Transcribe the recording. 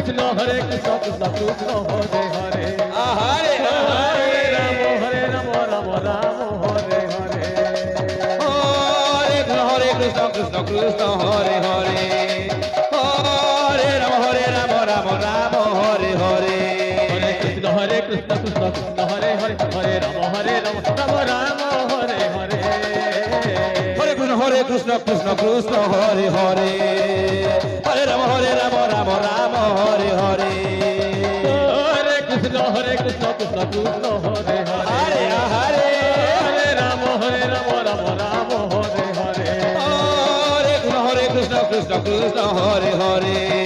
Krishna Hare Krishna Krishna Krishna Hare Hare Hare Hare Hare Ram Ram Ram Hare Hare Hare Krishna Krishna Krishna Hare Hare Hare Ram Ram Ram Hare Hare Hare Krishna Krishna Krishna Hare Hare Hare Ram Ram Ram Hare Hare Hare Krishna Krishna Krishna Hare Hare Hare Ram Ram Ram Hare Hare Hare Krishna Krishna Krishna Hare Hare Hare Hare Ram Ram Ram Hare Hare Hare Krishna Krishna Krishna Hare Hare